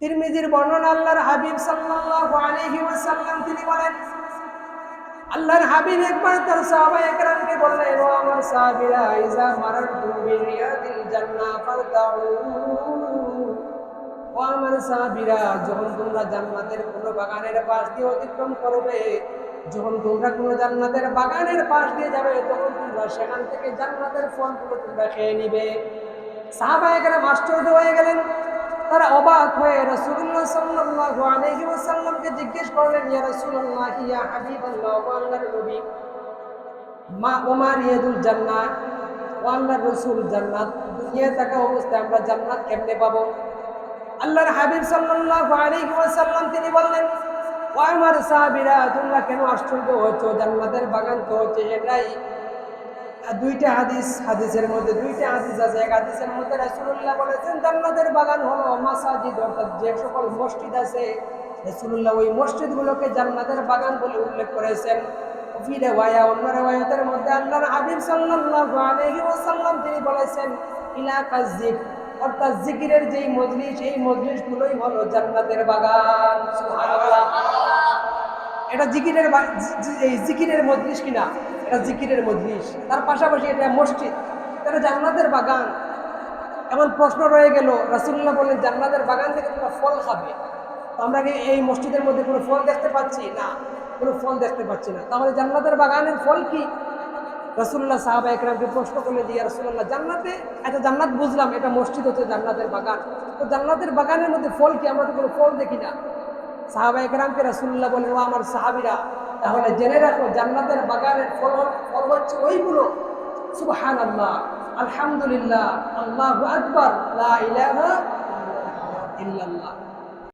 তিরমিজির বর্ণনা, আল্লাহর হাবিব সাল্লাল্লাহু আলাইহি ওয়াসাল্লাম তিনি বলেন, আল্লাহর হাবিব একবার তার সাহাবায়ে কেরামকে বললেন, ও আমার সাহাবীরা, ইজা মারারতুম বিরিয়াদিল জান্নাহ ফারতাউ। ও আমার সাহাবীরা, যখন তোমরা জান্নাতের কোনো বাগানের পাশ দিয়ে অতিক্রম করবে, যখন তোমরা কোনো জান্নাতের বাগানের পাশ দিয়ে যাবে, তখন তোমরা সেখান থেকে জান্নাতের ফলগুলো তোমরা খেয়ে নিবে। সাহাবায়ে কেরাম আশ্চর্য হয়ে গেলেন। তারা অবাক হয়ে রাসূলুল্লাহ সাল্লাল্লাহু আলাইহি ওয়াসাল্লামকে জিজ্ঞেস করলেন, ইয়া রাসূলুল্লাহ, ইয়া হাবিবাল্লাহ, ও আল্লাহর নবী, মা ওমার ইয়াদুল জান্নাহ, ও আল্লাহর রাসূল, জান্নাত দুনিয়ায় থাকা অবস্থায় আমরা জান্নাত কেমনে পাবো? আল্লাহর হাবিব সাল্লাল্লাহু আলাইহি ওয়াসাল্লাম তিনি বললেন, ও আমার সাহাবীরা, তোমরা কেন আশ্চর্য হচ্ছ? জান্নাতের বাগান তো হচ্ছে এটাই। দুইটা হাদিসের মধ্যে দুইটা হাদিস আছে। এক হাদিসের মধ্যে রাসূলুল্লাহ বলেছেন জান্নাতের বাগান হলো মাসাজিদ, অর্থাৎ যে সকল মসজিদ আছে, রাসূলুল্লাহ ওই মসজিদগুলোকে জান্নাতের বাগান বলে উল্লেখ করেছেন। ফি রিওয়ায়া, অন্য রিওয়ায়াতের মধ্যে আল্লাহর হাবিব সাল্লাল্লাহু আলাইহি ওয়াসাল্লাম তিনি বলেছেন, ইলাকাজ যিকর, অর্থাৎ জিকিরের যেই মজলিস, এই মজলিসগুলোই হলো জান্নাতের বাগান। সুবহানাল্লাহ। এটা এই জিকিরের মজলিস কিনা, এটা জিকিরের মজলিস, তার পাশাপাশি এটা মসজিদ, এটা জান্নাতের বাগান। এমন প্রশ্ন রয়ে গেল, রাসূলুল্লাহ বললেন জান্নাতের বাগান থেকে তোমরা ফল খাবে, তো আমরা কি এই মসজিদের মধ্যে কোনো ফল দেখতে পাচ্ছি না? কোনো ফল দেখতে পাচ্ছি না। তাহলে জান্নাতের বাগানের ফল কি? রাসূলুল্লাহ সাহাবায়ে কেরামকে প্রশ্ন করলেন, ইয়া রাসূলুল্লাহ, জান্নাতে, আচ্ছা জান্নাত বুঝলাম, এটা মসজিদ হচ্ছে জান্নাতের বাগান, তো জান্নাতের বাগানের মধ্যে ফল কি? আমরা তো কোনো ফল দেখি না। সাহাবায়ে কেরামকে রাসূলুল্লাহ বলেন, ও আমার সাহাবীরা, তাহলে জেনে রাখো জান্নাতের বাগানের ফল হচ্ছে ওইগুলো, সুবহানাল্লাহ, আলহামদুলিল্লাহ, আল্লাহু আকবার, লা ইলাহা ইল্লাল্লাহ।